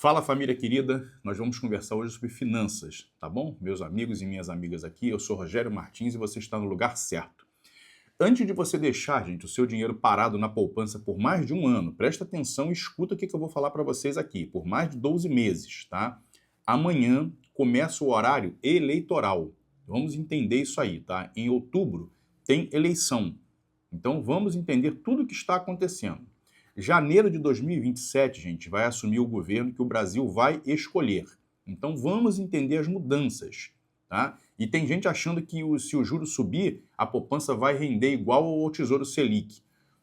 Fala, família querida, nós vamos conversar hoje sobre finanças, tá bom? Meus amigos e minhas amigas aqui, eu sou Rogério Martins e você está no lugar certo. Antes de você deixar, gente, o seu dinheiro parado na poupança por mais de um ano, presta atenção e escuta o que eu vou falar para vocês aqui, por mais de 12 meses, tá? Amanhã começa o horário eleitoral. Vamos entender isso aí, tá? Em outubro tem eleição. Então vamos entender tudo o que está acontecendo. Janeiro de 2027, gente, vai assumir o governo que o Brasil vai escolher. Então vamos entender as mudanças, tá? E tem gente achando que se o juro subir, a poupança vai render igual ao Tesouro Selic.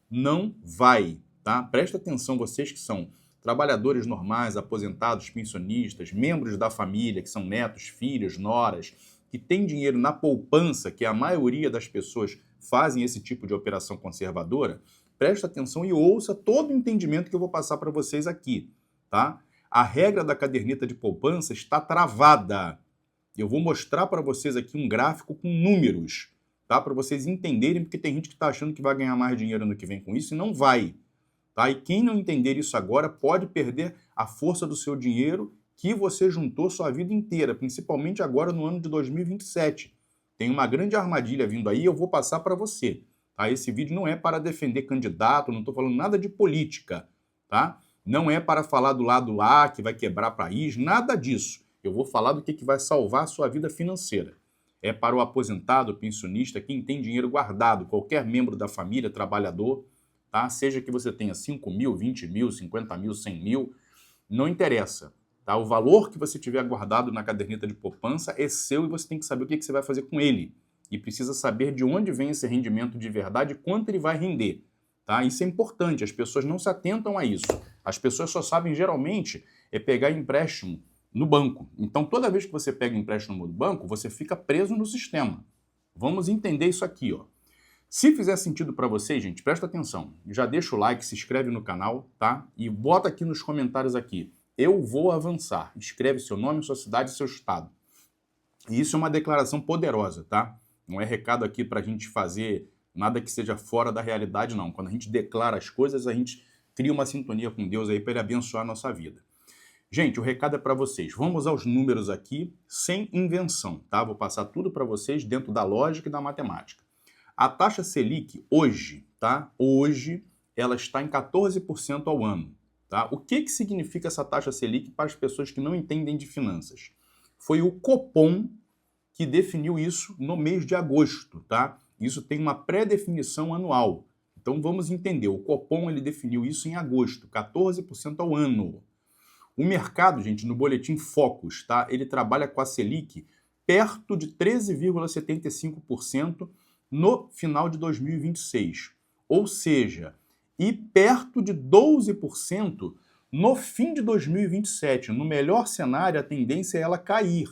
Não vai, tá? Presta atenção, vocês que são trabalhadores normais, aposentados, pensionistas, membros da família, que são netos, filhos, noras, que têm dinheiro na poupança, que a maioria das pessoas fazem esse tipo de operação conservadora. Presta atenção e ouça todo o entendimento que eu vou passar para vocês aqui, tá? A regra da caderneta de poupança está travada. Eu vou mostrar para vocês aqui um gráfico com números, tá? Para vocês entenderem, porque tem gente que está achando que vai ganhar mais dinheiro ano que vem com isso e não vai, tá? E quem não entender isso agora pode perder a força do seu dinheiro que você juntou sua vida inteira, principalmente agora no ano de 2027. Tem uma grande armadilha vindo aí, eu vou passar para você. Tá? Esse vídeo não é para defender candidato, não estou falando nada de política, tá? Não é para falar do lado A que vai quebrar país, nada disso. Eu vou falar do que vai salvar a sua vida financeira. É para o aposentado, pensionista, quem tem dinheiro guardado, qualquer membro da família, trabalhador, tá? Seja que você tenha 5 mil, 20 mil, 50 mil, 100 mil, não interessa. Tá? O valor que você tiver guardado na caderneta de poupança é seu e você tem que saber o que você vai fazer com ele. E precisa saber de onde vem esse rendimento de verdade e quanto ele vai render. Tá? Isso é importante, as pessoas não se atentam a isso. As pessoas só sabem, geralmente, pegar empréstimo no banco. Então, toda vez que você pega empréstimo no banco, você fica preso no sistema. Vamos entender isso aqui, ó. Se fizer sentido para vocês, gente, presta atenção. Já deixa o like, se inscreve no canal, tá? E bota aqui nos comentários aqui. Eu vou avançar. Escreve seu nome, sua cidade e seu estado. E isso é uma declaração poderosa, tá? Não é recado aqui para a gente fazer nada que seja fora da realidade, não. Quando a gente declara as coisas, a gente cria uma sintonia com Deus aí para ele abençoar a nossa vida. Gente, o recado é para vocês. Vamos aos números aqui, sem invenção, tá? Vou passar tudo para vocês dentro da lógica e da matemática. A taxa Selic hoje, tá? Hoje, ela está em 14% ao ano, tá? O que significa essa taxa Selic para as pessoas que não entendem de finanças? Foi o Copom que definiu isso no mês de agosto, tá? Isso tem uma pré-definição anual. Então vamos entender, o Copom ele definiu isso em agosto, 14% ao ano. O mercado, gente, no boletim Focus, tá? Ele trabalha com a Selic perto de 13,75% no final de 2026. Ou seja, e perto de 12% no fim de 2027. No melhor cenário, a tendência é ela cair,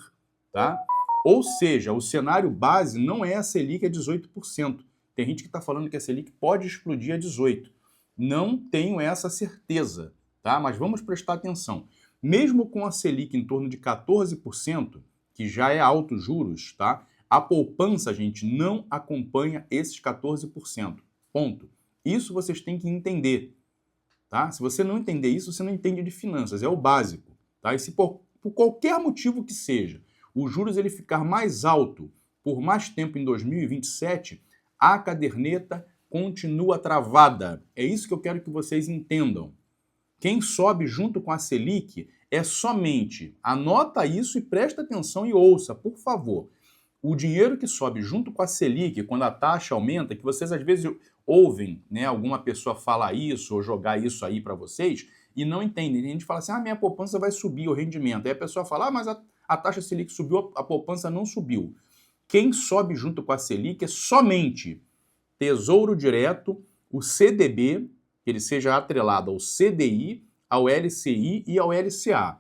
tá? Ou seja, o cenário base não é a Selic a 18%. Tem gente que está falando que a Selic pode explodir a 18%. Não tenho essa certeza, tá? Mas vamos prestar atenção. Mesmo com a Selic em torno de 14%, que já é altos juros, tá? A poupança, gente, não acompanha esses 14%. Ponto. Isso vocês têm que entender, tá? Se você não entender isso, você não entende de finanças, é o básico, tá? E se por qualquer motivo que seja, os juros ele ficar mais alto por mais tempo em 2027, a caderneta continua travada. É isso que eu quero que vocês entendam. Quem sobe junto com a Selic é somente, anota isso e presta atenção e ouça, por favor. O dinheiro que sobe junto com a Selic, quando a taxa aumenta, que vocês às vezes ouvem, né, alguma pessoa falar isso ou jogar isso aí para vocês e não entendem. A gente fala assim, minha poupança vai subir o rendimento. Aí a pessoa fala, mas a taxa Selic subiu, a poupança não subiu. Quem sobe junto com a Selic é somente Tesouro Direto, o CDB, que ele seja atrelado ao CDI, ao LCI e ao LCA,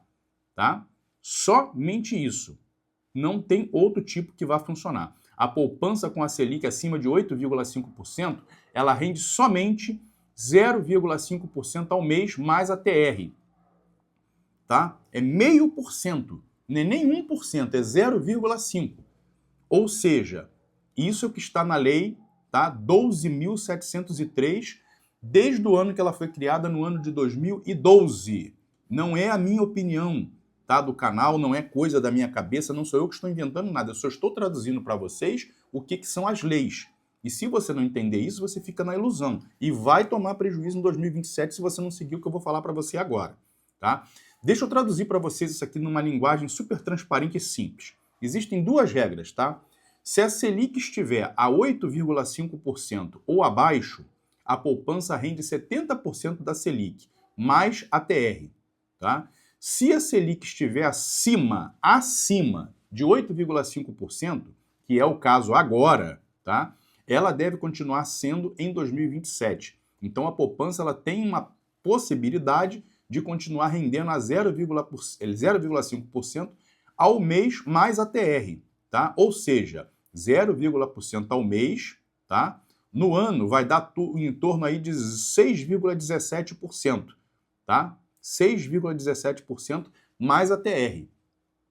tá? Somente isso. Não tem outro tipo que vá funcionar. A poupança com a Selic acima de 8,5%, ela rende somente 0,5% ao mês mais a TR, tá? É 0,5%, não é nem 1%, é 0,5%. Ou seja, isso é o que está na lei, tá? 12.703, desde o ano que ela foi criada, no ano de 2012. Não é a minha opinião, tá, do canal, não é coisa da minha cabeça, não sou eu que estou inventando nada, eu só estou traduzindo para vocês o que são as leis. E se você não entender isso, você fica na ilusão e vai tomar prejuízo em 2027 se você não seguir o que eu vou falar para você agora, tá? Deixa eu traduzir para vocês isso aqui numa linguagem super transparente e simples. Existem duas regras, tá? Se a Selic estiver a 8,5% ou abaixo, a poupança rende 70% da Selic, mais a TR, tá? Se a Selic estiver acima de 8,5%, que é o caso agora, tá? Ela deve continuar sendo em 2027. Então a poupança ela tem uma possibilidade de continuar rendendo a 0,5% ao mês mais a TR, tá? Ou seja, 0,1% ao mês, tá? No ano vai dar em torno aí de 6,17%, tá? 6,17% mais a TR.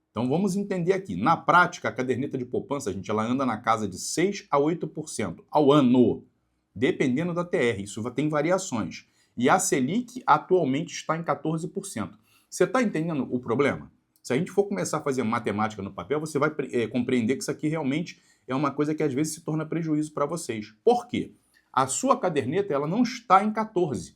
Então vamos entender aqui. Na prática, a caderneta de poupança, gente, ela anda na casa de 6 a 8% ao ano, dependendo da TR. Isso tem variações. E a Selic atualmente está em 14%. Você está entendendo o problema? Se a gente for começar a fazer matemática no papel, você vai compreender que isso aqui realmente é uma coisa que às vezes se torna prejuízo para vocês. Por quê? A sua caderneta ela não está em 14%,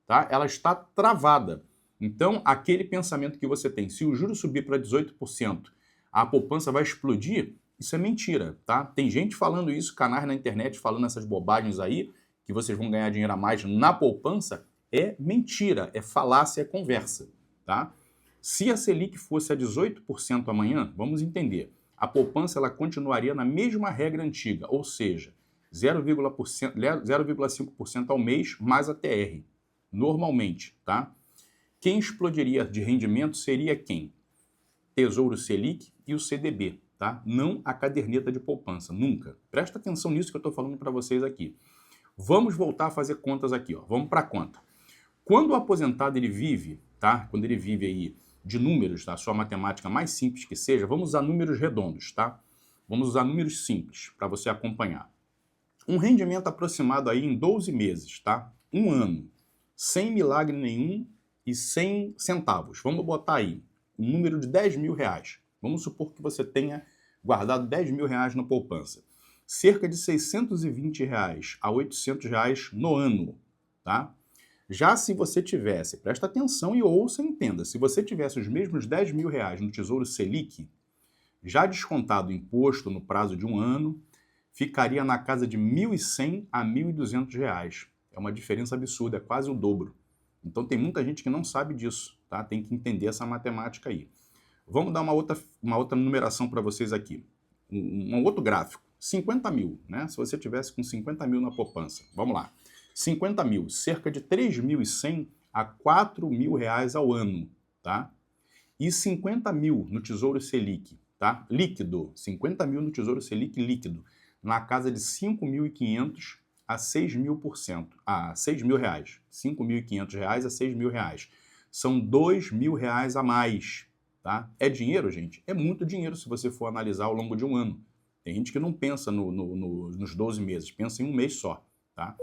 tá? Ela está travada. Então, aquele pensamento que você tem, se o juro subir para 18%, a poupança vai explodir, isso é mentira, tá? Tem gente falando isso, canais na internet falando essas bobagens aí, que vocês vão ganhar dinheiro a mais na poupança, é mentira, é falácia, é conversa, tá? Se a Selic fosse a 18% amanhã, vamos entender, a poupança ela continuaria na mesma regra antiga, ou seja, 0,5% ao mês mais a TR, normalmente, tá? Quem explodiria de rendimento seria quem? Tesouro Selic e o CDB, tá? Não a caderneta de poupança, nunca. Presta atenção nisso que eu estou falando para vocês aqui. Vamos voltar a fazer contas aqui, ó. Vamos para a conta. Quando o aposentado ele vive, tá? Quando ele vive aí de números, tá? A sua matemática mais simples que seja, vamos usar números redondos, tá? Vamos usar números simples para você acompanhar. Um rendimento aproximado aí em 12 meses, tá? Um ano, sem milagre nenhum e 100 centavos. Vamos botar aí um número de 10 mil reais. Vamos supor que você tenha guardado 10 mil reais na poupança. Cerca de 620 reais a 800 reais no ano, tá? Já se você tivesse, presta atenção e ouça e entenda, se você tivesse os mesmos 10 mil reais no Tesouro Selic, já descontado o imposto no prazo de um ano, ficaria na casa de 1.100 a 1.200 reais. É uma diferença absurda, é quase o dobro. Então tem muita gente que não sabe disso, tá? Tem que entender essa matemática aí. Vamos dar uma outra numeração para vocês aqui. Um outro gráfico. 50 mil, né? Se você tivesse com 50 mil na poupança. Vamos lá. 50 mil, cerca de 3.100 a 4 mil reais ao ano, tá? E 50 mil no Tesouro Selic, tá? Líquido. 50 mil no Tesouro Selic líquido. Na casa de 5.500 a 6.000%, a 6 mil reais, 5.500 reais a 6 mil reais. São 2 mil reais a mais, tá? É dinheiro, gente? É muito dinheiro se você for analisar ao longo de um ano. Tem gente que não pensa nos 12 meses, pensa em um mês só, tá?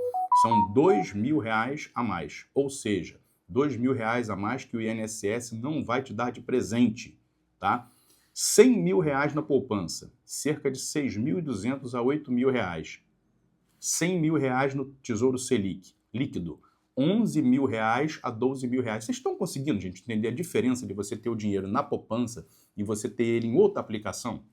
São 2 mil reais a mais, ou seja, 2 mil reais a mais que o INSS não vai te dar de presente, tá? 100 mil reais na poupança, cerca de 6.200 a 8 mil reais. 100 mil reais no Tesouro Selic, líquido, 11 mil reais a 12 mil reais. Vocês estão conseguindo, gente, entender a diferença de você ter o dinheiro na poupança e você ter ele em outra aplicação?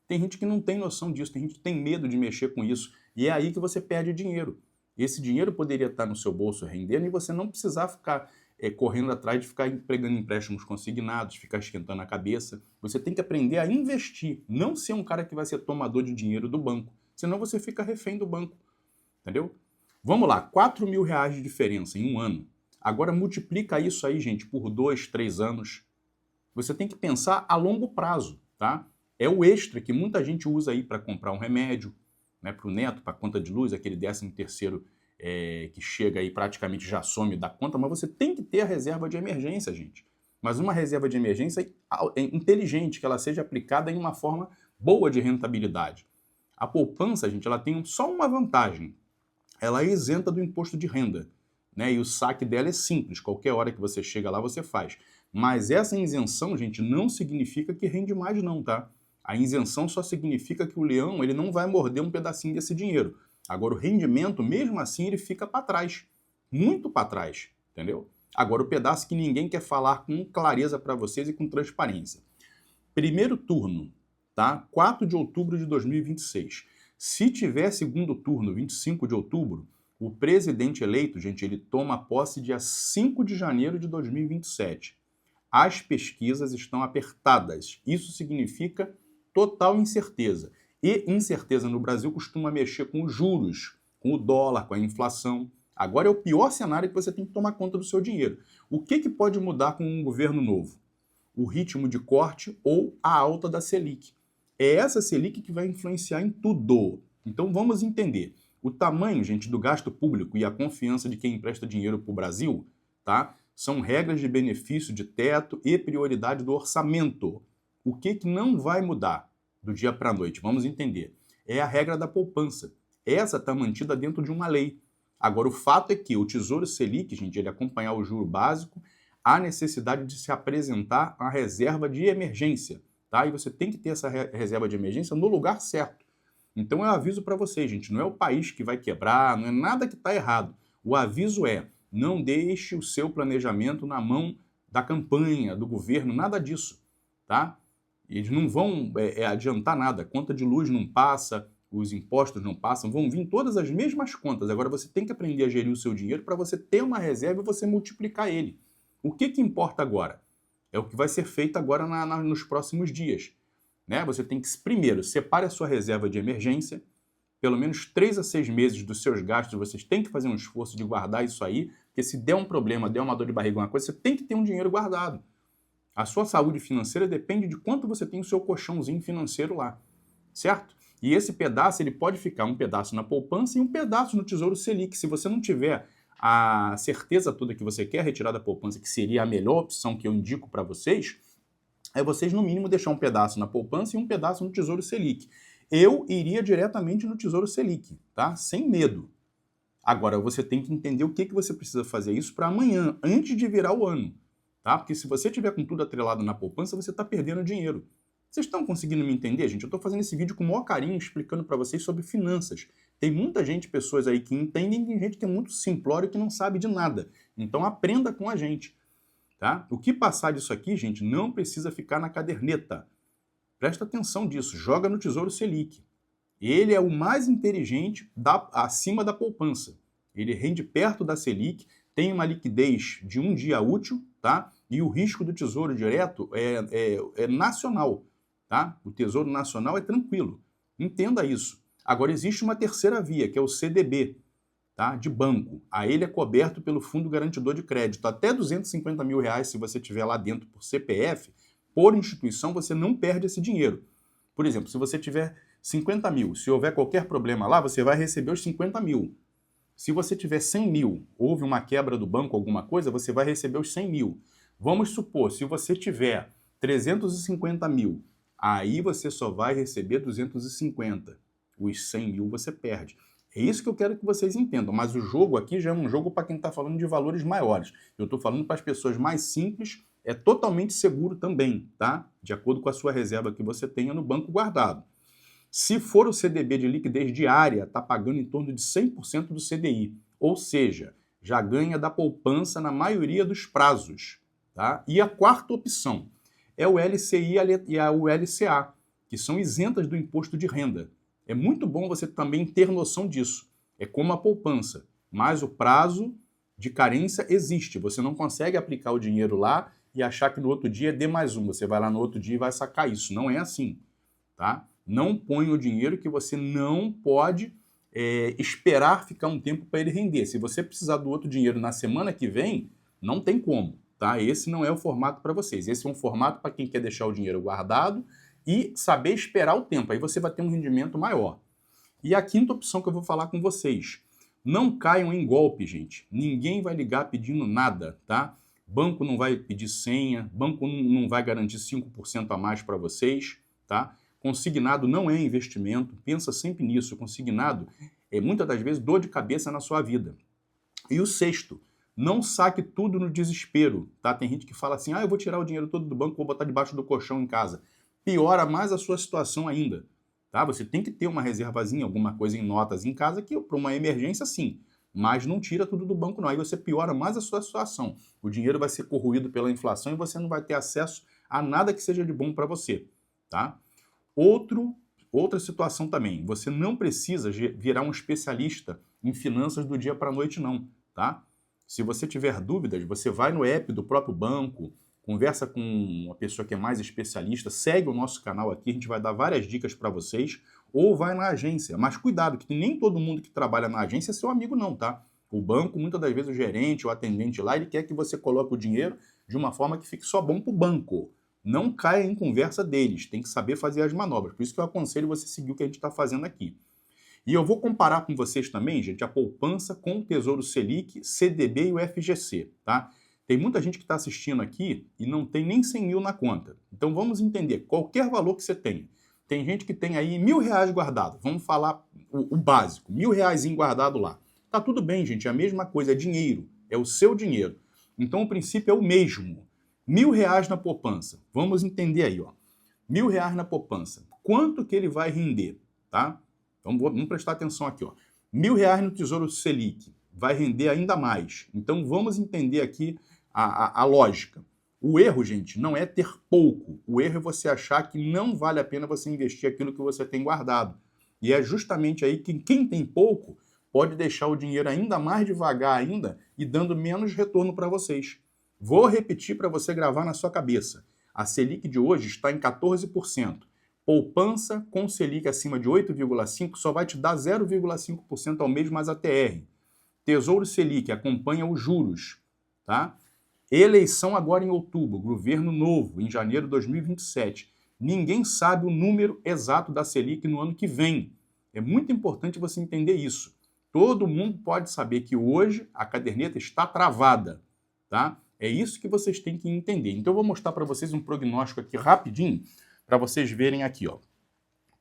Tem gente que não tem noção disso, tem gente que tem medo de mexer com isso, e é aí que você perde dinheiro. Esse dinheiro poderia estar no seu bolso rendendo e você não precisar ficar correndo atrás de ficar pegando empréstimos consignados, ficar esquentando a cabeça. Você tem que aprender a investir, não ser um cara que vai ser tomador de dinheiro do banco, senão você fica refém do banco. Entendeu? Vamos lá, 4 mil reais de diferença em um ano. Agora multiplica isso aí, gente, por 2, 3 anos. Você tem que pensar a longo prazo, tá? É o extra que muita gente usa aí para comprar um remédio, né, para o neto, para a conta de luz, aquele 13º que chega aí praticamente já some da conta, mas você tem que ter a reserva de emergência, gente. Mas uma reserva de emergência inteligente, que ela seja aplicada em uma forma boa de rentabilidade. A poupança, gente, ela tem só uma vantagem. Ela é isenta do imposto de renda, né? E o saque dela é simples, qualquer hora que você chega lá você faz. Mas essa isenção, gente, não significa que rende mais não, tá? A isenção só significa que o leão ele não vai morder um pedacinho desse dinheiro. Agora, o rendimento, mesmo assim, ele fica para trás. Muito para trás, entendeu? Agora, o pedaço que ninguém quer falar com clareza para vocês e com transparência. Primeiro turno, tá? 4 de outubro de 2026. Se tiver segundo turno, 25 de outubro, o presidente eleito, gente, ele toma posse dia 5 de janeiro de 2027. As pesquisas estão apertadas. Isso significa total incerteza. E incerteza no Brasil costuma mexer com os juros, com o dólar, com a inflação. Agora é o pior cenário que você tem que tomar conta do seu dinheiro. O que pode mudar com um governo novo? O ritmo de corte ou a alta da Selic. É essa Selic que vai influenciar em tudo. Então vamos entender. O tamanho, gente, do gasto público e a confiança de quem empresta dinheiro para o Brasil, tá? São regras de benefício de teto e prioridade do orçamento. O que não vai mudar do dia para a noite? Vamos entender. É a regra da poupança. Essa está mantida dentro de uma lei. Agora, o fato é que o Tesouro Selic, gente, ele acompanhar o juro básico, há necessidade de se apresentar a reserva de emergência, tá? E você tem que ter essa reserva de emergência no lugar certo. Então, eu aviso para vocês, gente, não é o país que vai quebrar, não é nada que está errado. O aviso é, não deixe o seu planejamento na mão da campanha, do governo, nada disso, tá? Eles não vão adiantar nada, a conta de luz não passa, os impostos não passam, vão vir todas as mesmas contas. Agora você tem que aprender a gerir o seu dinheiro para você ter uma reserva e você multiplicar ele. O que importa agora? É o que vai ser feito agora nos próximos dias. Né? Você tem que, primeiro, separe a sua reserva de emergência, pelo menos 3 a 6 meses dos seus gastos, vocês têm que fazer um esforço de guardar isso aí, porque se der um problema, der uma dor de barriga, uma coisa, você tem que ter um dinheiro guardado. A sua saúde financeira depende de quanto você tem o seu colchãozinho financeiro lá, certo? E esse pedaço, ele pode ficar um pedaço na poupança e um pedaço no Tesouro Selic. Se você não tiver a certeza toda que você quer retirar da poupança, que seria a melhor opção que eu indico para vocês, é vocês, no mínimo, deixar um pedaço na poupança e um pedaço no Tesouro Selic. Eu iria diretamente no Tesouro Selic, tá? Sem medo. Agora, você tem que entender o que você precisa fazer isso para amanhã, antes de virar o ano. Tá? Porque se você tiver com tudo atrelado na poupança, você está perdendo dinheiro. Vocês estão conseguindo me entender, gente? Eu estou fazendo esse vídeo com o maior carinho, explicando para vocês sobre finanças. Tem muita gente, pessoas aí que entendem, e tem gente que é muito simplório e que não sabe de nada. Então aprenda com a gente. Tá? O que passar disso aqui, gente, não precisa ficar na caderneta. Presta atenção disso, joga no Tesouro Selic. Ele é o mais inteligente acima da poupança. Ele rende perto da Selic, tem uma liquidez de um dia útil, tá? E o risco do Tesouro Direto é nacional, tá? O Tesouro Nacional é tranquilo. Entenda isso. Agora, existe uma terceira via, que é o CDB, tá? De banco. Aí ele é coberto pelo Fundo Garantidor de Crédito. Até R$250 mil, se você tiver lá dentro por CPF, por instituição, você não perde esse dinheiro. Por exemplo, se você tiver 50 mil, se houver qualquer problema lá, você vai receber os 50 mil. Se você tiver 100 mil, houve uma quebra do banco, alguma coisa, você vai receber os 100 mil. Vamos supor, se você tiver 350 mil, aí você só vai receber 250. Os 100 mil você perde. É isso que eu quero que vocês entendam. Mas o jogo aqui já é um jogo para quem está falando de valores maiores. Eu estou falando para as pessoas mais simples, é totalmente seguro também, tá? De acordo com a sua reserva que você tenha no banco guardado. Se for o CDB de liquidez diária, está pagando em torno de 100% do CDI. Ou seja, já ganha da poupança na maioria dos prazos. Tá? E a quarta opção é o LCI e o LCA, que são isentas do imposto de renda. É muito bom você também ter noção disso. É como a poupança, mas o prazo de carência existe. Você não consegue aplicar o dinheiro lá e achar que no outro dia é D+1. Você vai lá no outro dia e vai sacar isso. Não é assim. Tá? Não põe o dinheiro que você não pode esperar ficar um tempo para ele render. Se você precisar do outro dinheiro na semana que vem, não tem como. Tá? Esse não é o formato para vocês. Esse é um formato para quem quer deixar o dinheiro guardado e saber esperar o tempo. Aí você vai ter um rendimento maior. E a quinta opção que eu vou falar com vocês. Não caiam em golpe, gente. Ninguém vai ligar pedindo nada, tá? Banco não vai pedir senha, banco não vai garantir 5% a mais para vocês, tá? Consignado não é investimento, pensa sempre nisso. Consignado é muitas das vezes dor de cabeça na sua vida. E o sexto, Não saque tudo no desespero, tá? Tem gente que fala assim, eu vou tirar o dinheiro todo do banco, vou botar debaixo do colchão em casa. Piora mais a sua situação ainda, tá? Você tem que ter uma reservazinha, alguma coisa em notas em casa, que para uma emergência sim, mas não tira tudo do banco não, aí você piora mais a sua situação. O dinheiro vai ser corroído pela inflação e você não vai ter acesso a nada que seja de bom para você, tá? Outra situação também, você não precisa virar um especialista em finanças do dia para a noite não, tá? Se você tiver dúvidas, você vai no app do próprio banco, conversa com uma pessoa que é mais especialista, segue o nosso canal aqui, a gente vai dar várias dicas para vocês, ou vai na agência. Mas cuidado, que nem todo mundo que trabalha na agência é seu amigo não, tá? O banco, muitas das vezes o gerente, o atendente lá, ele quer que você coloque o dinheiro de uma forma que fique só bom para o banco. Não caia em conversa deles, tem que saber fazer as manobras. Por isso que eu aconselho você seguir o que a gente está fazendo aqui. E eu vou comparar com vocês também, gente, a poupança com o Tesouro Selic, CDB e o FGC, tá? Tem muita gente que está assistindo aqui e não tem nem 100 mil na conta. Então vamos entender, qualquer valor que você tenha. Tem gente que tem aí R$1.000 guardado, vamos falar o básico, R$1.000 guardado lá. Tá tudo bem, gente, é a mesma coisa, é dinheiro, é o seu dinheiro. Então o princípio é o mesmo. R$1.000 na poupança, vamos entender aí, ó. R$1.000 na poupança, quanto que ele vai render, tá? Então vamos prestar atenção aqui, ó. R$1.000 no Tesouro Selic vai render ainda mais. Então vamos entender aqui a lógica. O erro, gente, não é ter pouco. O erro é você achar que não vale a pena você investir aquilo que você tem guardado. E é justamente aí que quem tem pouco pode deixar o dinheiro ainda mais devagar ainda e dando menos retorno para vocês. Vou repetir para você gravar na sua cabeça. A Selic de hoje está em 14%. Poupança com Selic acima de 8,5% só vai te dar 0,5% ao mês mais a TR. Tesouro Selic acompanha os juros, tá? Eleição agora em outubro, governo novo, em janeiro de 2027. Ninguém sabe o número exato da Selic no ano que vem. É muito importante você entender isso. Todo mundo pode saber que hoje a caderneta está travada, tá? É isso que vocês têm que entender. Então eu vou mostrar para vocês um prognóstico aqui rapidinho, para vocês verem aqui, ó.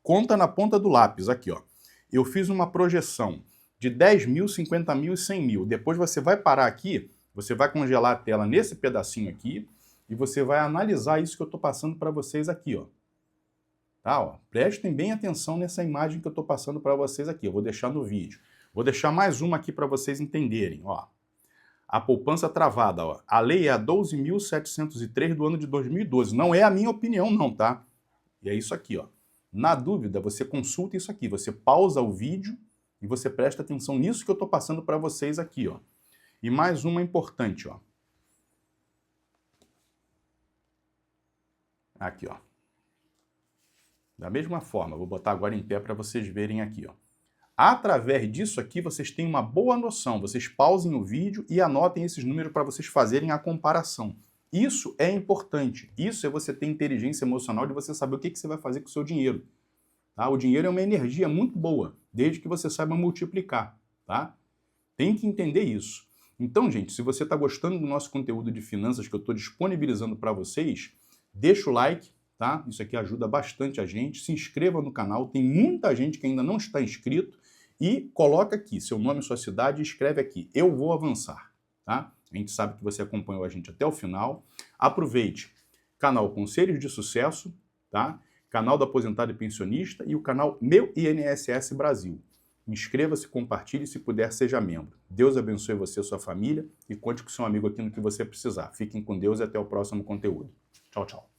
Conta na ponta do lápis, aqui, ó. Eu fiz uma projeção de 10 mil, 50 mil e 100 mil. Depois você vai parar aqui, você vai congelar a tela nesse pedacinho aqui e você vai analisar isso que eu estou passando para vocês aqui, ó. Tá, ó. Prestem bem atenção nessa imagem que eu estou passando para vocês aqui. Eu vou deixar no vídeo. Vou deixar mais uma aqui para vocês entenderem, ó. A poupança travada, ó. A lei é a 12.703 do ano de 2012. Não é a minha opinião, não, tá? E é isso aqui, ó. Na dúvida, você consulta isso aqui. Você pausa o vídeo e você presta atenção nisso que eu estou passando para vocês aqui, ó. E mais uma importante, ó. Aqui, ó. Da mesma forma, vou botar agora em pé para vocês verem aqui, ó. Através disso aqui, vocês têm uma boa noção. Vocês pausem o vídeo e anotem esses números para vocês fazerem a comparação. Isso é importante. Isso é você ter inteligência emocional de você saber o que você vai fazer com o seu dinheiro. Tá? O dinheiro é uma energia muito boa, desde que você saiba multiplicar. Tá? Tem que entender isso. Então, gente, se você está gostando do nosso conteúdo de finanças que eu estou disponibilizando para vocês, deixa o like, tá? Isso aqui ajuda bastante a gente. Se inscreva no canal, tem muita gente que ainda não está inscrito. E coloca aqui seu nome e sua cidade e escreve aqui, eu vou avançar. Tá? A gente sabe que você acompanhou a gente até o final. Aproveite canal Conselhos de Sucesso, tá? Canal do Aposentado e Pensionista e o canal Meu INSS Brasil. Inscreva-se, compartilhe, se puder, seja membro. Deus abençoe você e sua família e conte com seu amigo aqui no que você precisar. Fiquem com Deus e até o próximo conteúdo. Tchau, tchau.